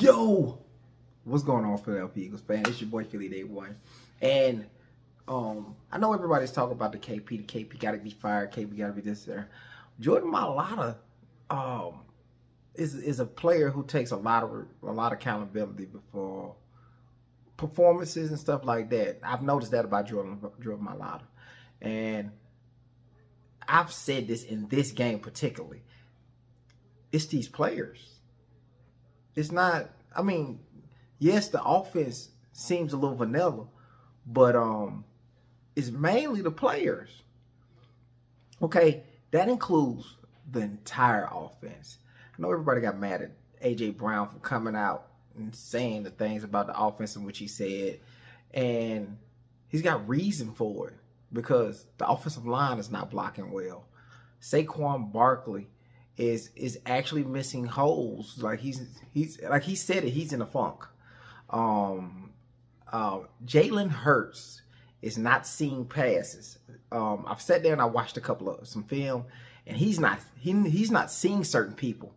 Yo, what's going on, Philadelphia Eagles fan? It's your boy Philly Day One, and I know everybody's talking about the KP. The KP got to be fired. KP got to be this there. Jordan Mailata is a player who takes a lot of accountability before performances and stuff like that. I've noticed that about Jordan Mailata, and I've said this in this game particularly. It's these players. It's not, I mean, yes, the offense seems a little vanilla, but it's mainly the players. Okay, that includes the entire offense. I know everybody got mad at A.J. Brown for coming out and saying the things about the offense in which he said, and he's got reason for it because the offensive line is not blocking well. Saquon Barkley is actually missing holes. Like he's like he said it, he's in a funk. Jalen Hurts is not seeing passes. I've sat there and I watched some film, and he's not seeing certain people.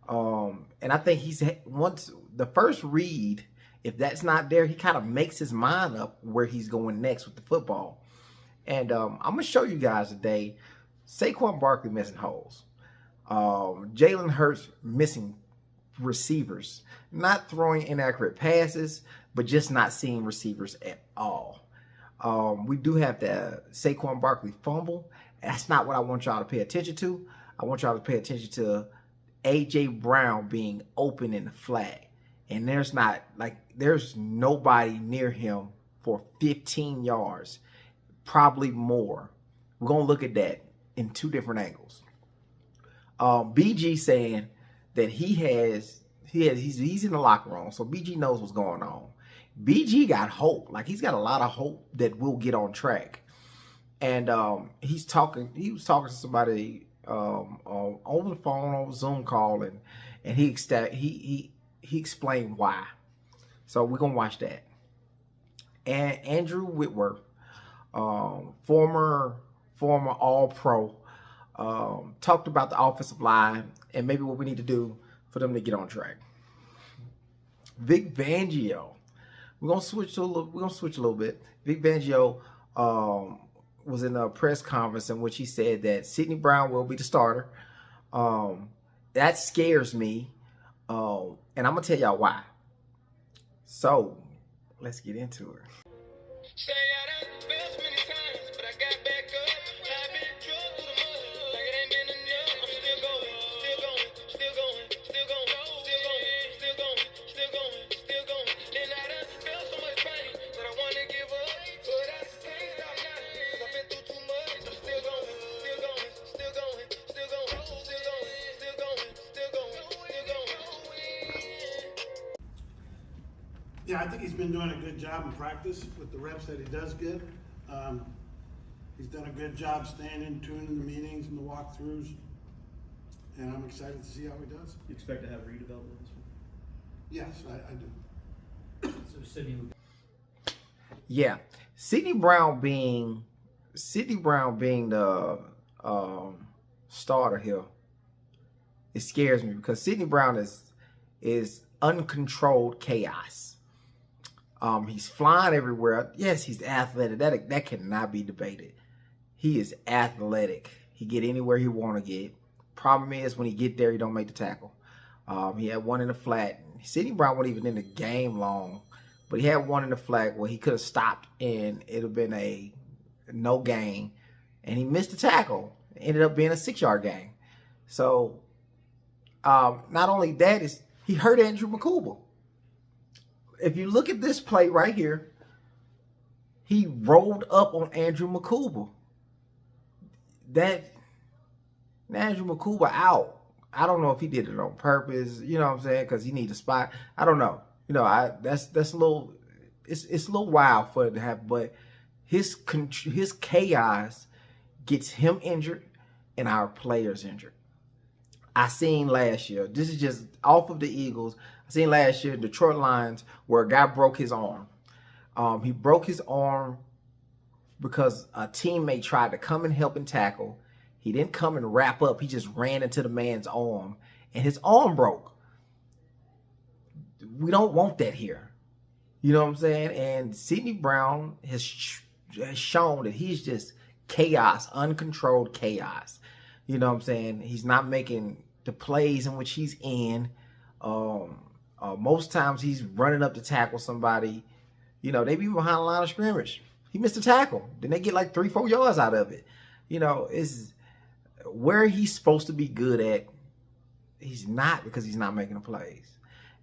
And I think once the first read, if that's not there, he kind of makes his mind up where he's going next with the football. And I'm gonna show you guys today Saquon Barkley missing holes. Jalen Hurts missing receivers, not throwing inaccurate passes, but just not seeing receivers at all. We do have the Saquon Barkley fumble. That's not what I want y'all to pay attention to. I want y'all to pay attention to A.J. Brown being open in the flat. And there's nobody near him for 15 yards, probably more. We're going to look at that in two different angles. BG saying that he's in the locker room, so BG knows what's going on. BG got hope, like he's got a lot of hope that we'll get on track. And he was talking to somebody over the phone, on a Zoom call, and he explained why. So we're gonna watch that. And Andrew Whitworth, former All-Pro, talked about the offensive line and maybe what we need to do for them to get on track. Vic Fangio, we're gonna switch a little bit. Vic Fangio was in a press conference in which he said that Sidney Brown will be the starter. That scares me, and I'm gonna tell y'all why. So let's get into it. Yeah, I think he's been doing a good job in practice with the reps that he does get. He's done a good job staying in tune in the meetings and the walkthroughs, and I'm excited to see how he does. You expect to have redevelopment this one? Yes, I do. So Sidney would. Yeah, Sidney Brown being the starter here, it scares me because Sidney Brown is uncontrolled chaos. He's flying everywhere. Yes, he's athletic. That cannot be debated. He is athletic. He get anywhere he want to get. Problem is when he get there, he don't make the tackle. He had one in the flat. Sidney Brown wasn't even in the game long, but he had one in the flat where he could have stopped and it would have been a no gain, and he missed the tackle. It ended up being a 6-yard gain. So not only that, is he hurt Andrew McCouble. If you look at this play right here, he rolled up on Andrew McCouble. That Andrew McCouble out. I don't know if he did it on purpose, you know what I'm saying, because he needs a spot. I don't know. You know, that's a little, it's a little wild for it to happen, but his chaos gets him injured and our players injured. I seen last year, this is just off of the Eagles, I seen last year Detroit Lions where a guy broke his arm. He broke his arm because a teammate tried to come and help and tackle. He didn't come and wrap up. He just ran into the man's arm, and his arm broke. we don't want that here. You know what I'm saying? And Sidney Brown has shown that he's just chaos, uncontrolled chaos. You know what I'm saying? He's not making the plays in which he's in. Most times he's running up to tackle somebody. You know, they be behind the line of scrimmage. He missed a tackle. Then they get like 3-4 yards out of it. You know, it's where he's supposed to be good at. He's not, because he's not making the plays.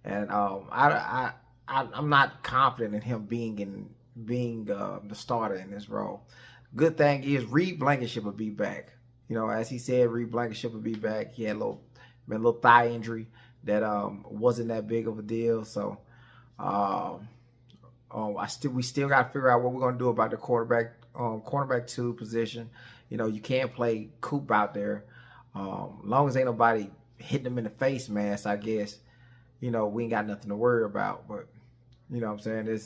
And I'm not confident in him being the starter in this role. Good thing is Reed Blankenship will be back. You know, as he said, Reed Blankenship will be back. He had a little thigh injury that wasn't that big of a deal. So we still got to figure out what we're gonna do about the cornerback 2 position. You know, you can't play Coop out there. Long as ain't nobody hitting him in the face mask, I guess, you know, we ain't got nothing to worry about. But you know what I'm saying?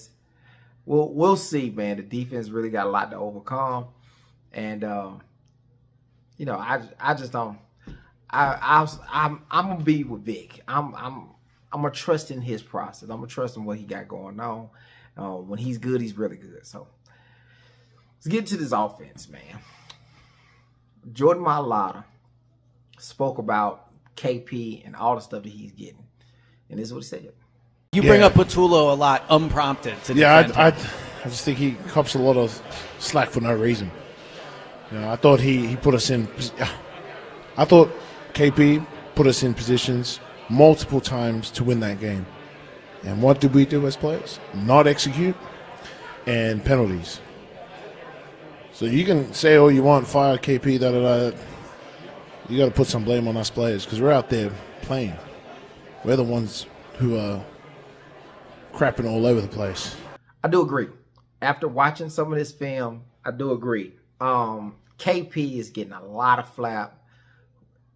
We'll see, man. The defense really got a lot to overcome. And you know, I just don't. I'm gonna be with Vic. I'm gonna trust in his process. I'm gonna trust in what he got going on. When he's good, he's really good. So let's get to this offense, man. Jordan Mailata spoke about KP and all the stuff that he's getting, and this is what he said. You bring up Patullo a lot, unprompted. I just think he cops a lot of slack for no reason. You know, I thought he put us in. I thought KP put us in positions multiple times to win that game. And what did we do as players? Not execute and penalties. So you can say all you want, fire KP, da-da-da. You got to put some blame on us players because we're out there playing. We're the ones who are crapping all over the place. I do agree. After watching some of this film, I do agree. KP is getting a lot of flap,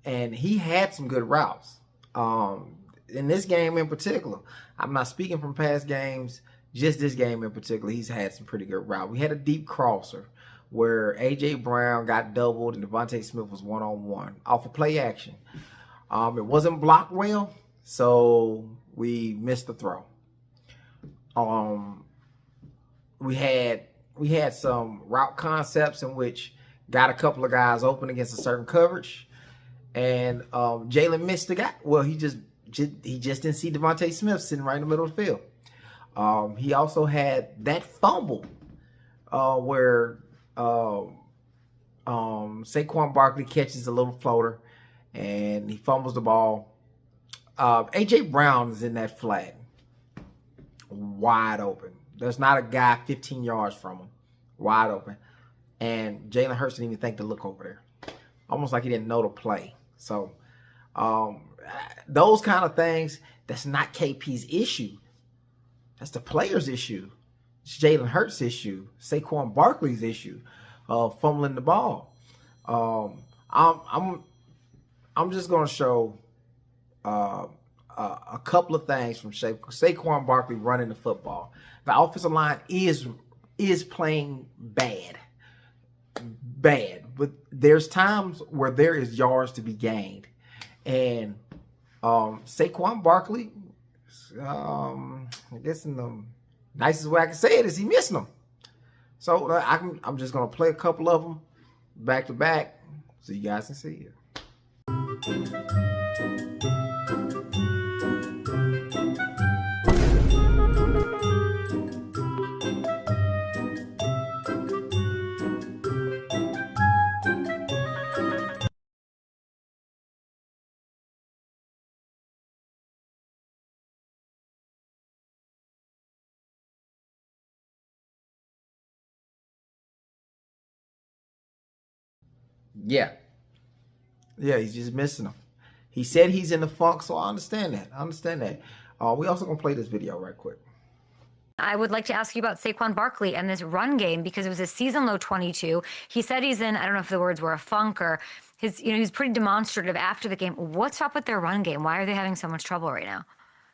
and he had some good routes. In this game in particular, I'm not speaking from past games, just this game in particular, he's had some pretty good routes. We had a deep crosser where A.J. Brown got doubled and Devontae Smith was one-on-one off of play action. It wasn't blocked well, so we missed the throw. We had some route concepts in which got a couple of guys open against a certain coverage, and Jalen missed the guy. Well, he just didn't see Devontae Smith sitting right in the middle of the field. He also had that fumble where Saquon Barkley catches a little floater and he fumbles the ball. A.J. Brown is in that flat, wide open. There's not a guy 15 yards from him, wide open. And Jalen Hurts didn't even think to look over there. Almost like he didn't know to play. So those kind of things, that's not KP's issue. That's the player's issue. It's Jalen Hurts' issue. Saquon Barkley's issue. Fumbling the ball. I'm just gonna show a couple of things from Saquon Barkley running the football. The offensive line is playing bad, but there's times where there is yards to be gained, and Saquon Barkley, I guess in the nicest way I can say it is he missing them. So I'm just gonna play a couple of them back to back so you guys can see it. Yeah, he's just missing them. He said he's in the funk, so I understand that. We also gonna play this video right quick. I would like to ask you about Saquon Barkley and this run game because it was a season low 22. He said he's in, I don't know if the words were a funk or he's pretty demonstrative after the game. What's up with their run game? Why are they having so much trouble right now?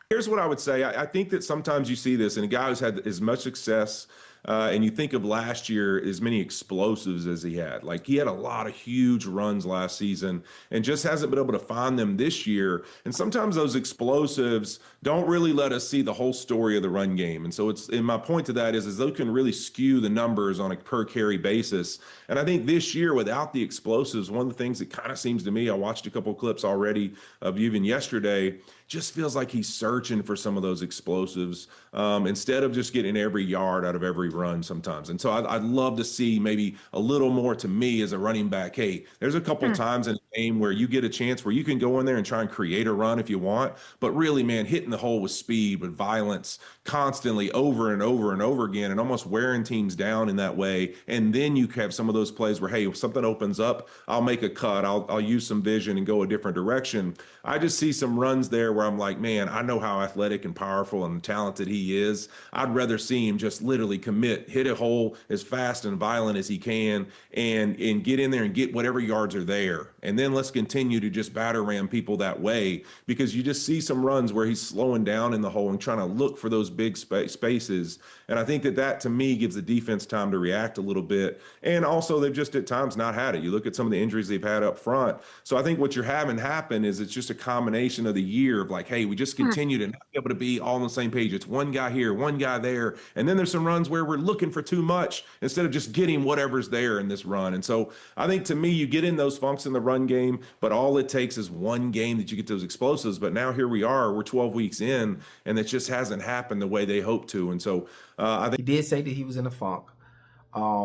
Here's what I would say. I think that sometimes you see this in a guy who's had as much success And you think of last year, as many explosives as he had. Like, he had a lot of huge runs last season and just hasn't been able to find them this year. And sometimes those explosives don't really let us see the whole story of the run game. And so and my point to that is those can really skew the numbers on a per carry basis. And I think this year, without the explosives, one of the things that kind of seems to me, I watched a couple of clips already of even yesterday, just feels like he's searching for some of those explosives instead of just getting every yard out of every run sometimes. And so I'd love to see maybe a little more, to me as a running back. Hey, there's a couple times in a game where you get a chance where you can go in there and try and create a run if you want, but really, man, hitting the hole with speed, with violence, constantly over and over and over again, and almost wearing teams down in that way. And then you have some of those plays where, hey, if something opens up, I'll make a cut, I'll use some vision and go a different direction. I just see some runs there where I'm like, man, I know how athletic and powerful and talented he is. I'd rather see him just literally commit, hit a hole as fast and violent as he can, and get in there and get whatever yards are there. And then let's continue to just batter ram people that way, because you just see some runs where he's slowing down in the hole and trying to look for those big spaces. And I think that to me gives the defense time to react a little bit. And also they've just at times not had it. You look at some of the injuries they've had up front. So I think what you're having happen is it's just a combination of the year of like, hey, we just continue to not be able to be all on the same page. It's one guy here, one guy there. And then there's some runs where we're looking for too much instead of just getting whatever's there in this run. And so I think to me, you get in those funks in the run game, but all it takes is one game that you get those explosives. But now here we are, we're 12 weeks in, and it just hasn't happened the way they hoped to. And so I think he did say that he was in a funk.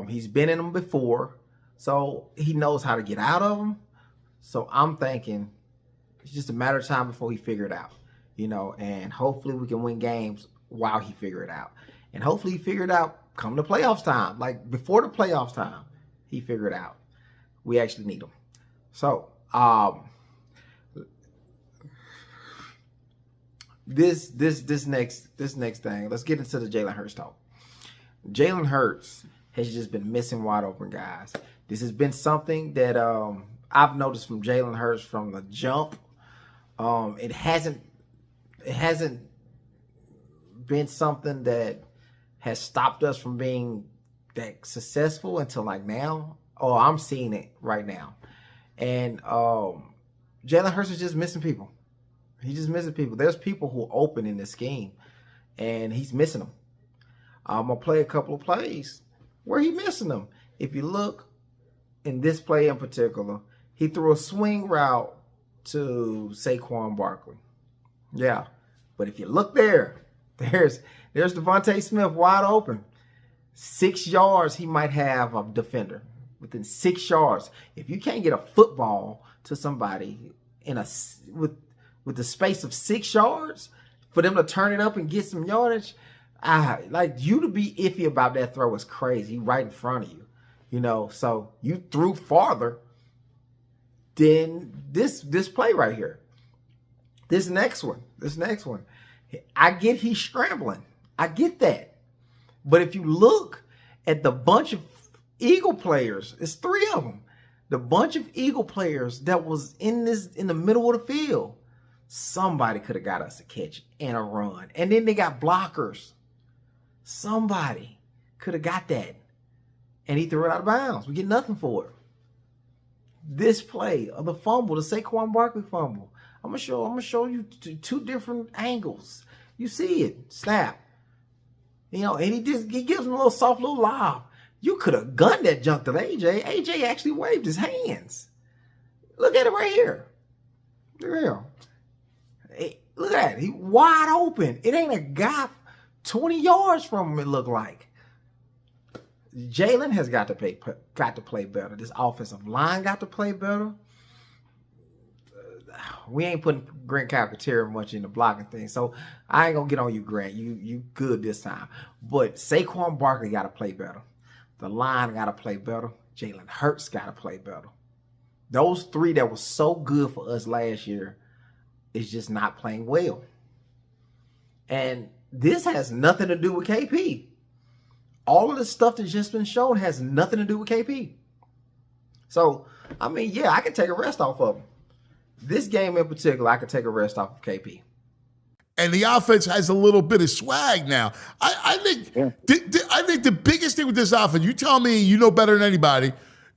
He's been in them before, so he knows how to get out of them. So I'm thinking it's just a matter of time before he figure it out, and hopefully we can win games while he figure it out. And hopefully he figure it out come the playoffs time, like before the playoffs time, he figure it out. We actually need him. So, this next thing, let's get into the Jalen Hurts talk. Jalen Hurts has just been missing wide open guys. This has been something that I've noticed from Jalen Hurts from the jump. It hasn't been something that has stopped us from being that successful until like now. Oh, I'm seeing it right now. And Jalen Hurts is just missing people. He's just missing people. There's people who are open in this scheme, and he's missing them. I'm going to play a couple of plays where he's missing them. If you look in this play in particular, he threw a swing route to Saquon Barkley. Yeah. But if you look there's Devontae Smith wide open. 6 yards, he might have a defender within 6 yards. If you can't get a football to somebody with the space of 6 yards for them to turn it up and get some yardage, like you to be iffy about that throw is crazy. Right in front of you, so you threw farther than this play right here. This next one. I get he's scrambling. I get that. But if you look at the bunch of Eagle players, it's 3 of them. The bunch of Eagle players that was in the middle of the field, somebody could have got us a catch and a run. And then they got blockers. Somebody could have got that. And he threw it out of bounds. We get nothing for it. This play of the fumble, the Saquon Barkley fumble, I'm gonna show you 2 different angles. You see it, snap. And he gives him a little soft little lob. You could have gunned that junk to AJ. AJ actually waved his hands. Look at it right here. Look at it. He wide open. It ain't a guy 20 yards from him, it looked like. Jalen has got to play better. This offensive line got to play better. We ain't putting Grant Calcaterra much in the blocking thing, so I ain't gonna get on you, Grant. You good this time. But Saquon Barkley got to play better. The line got to play better. Jalen Hurts got to play better. Those 3 that was so good for us last year is just not playing well. And this has nothing to do with KP. All of the stuff that's just been shown has nothing to do with KP. So, I mean, yeah, I can take a rest off of him. This game in particular, I could take a rest off of KP. and the offense has a little bit of swag now. I think I think the biggest thing with this offense, you tell me, you know better than anybody,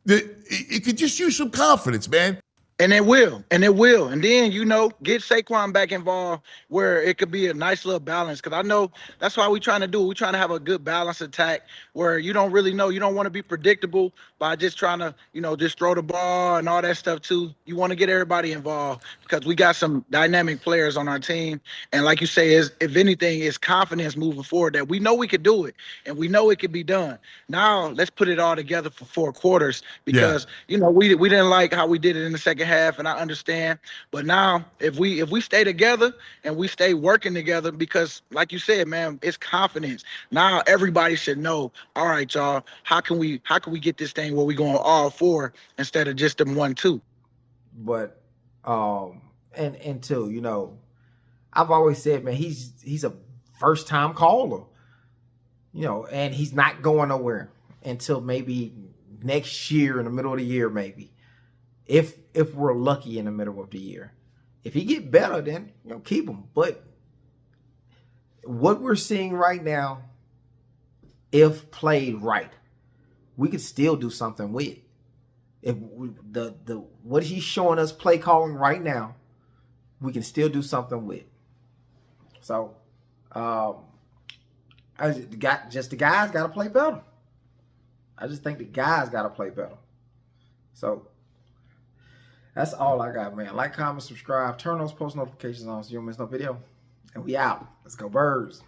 that it could just use some confidence, man. And it will. And then, get Saquon back involved where it could be a nice little balance. Because I know that's why we're trying to do it. We're trying to have a good balanced attack where you don't really know. You don't want to be predictable by just trying to, just throw the ball and all that stuff too. You want to get everybody involved because we got some dynamic players on our team. And like you say, if anything, it's confidence moving forward that we know we could do it and we know it could be done. Now, let's put it all together for 4 quarters because, we didn't like how we did it in the second half, and I understand. But now, if we stay together and we stay working together, because like you said, man, it's confidence. Now everybody should know. All right, y'all. How can we get this thing where we going all 4 instead of just them 1-2? But and two, I've always said, man, he's a first time caller, and he's not going nowhere until maybe next year in the middle of the year, maybe. If we're lucky in the middle of the year. If he get better, then keep him. But what we're seeing right now, if played right, we could still do something with. If what he's showing us play calling right now, we can still do something with. So, the guys got to play better. I just think the guys got to play better. So. That's all I got, man. Like, comment, subscribe, turn those post notifications on so you don't miss no video. And we out. Let's go Birds.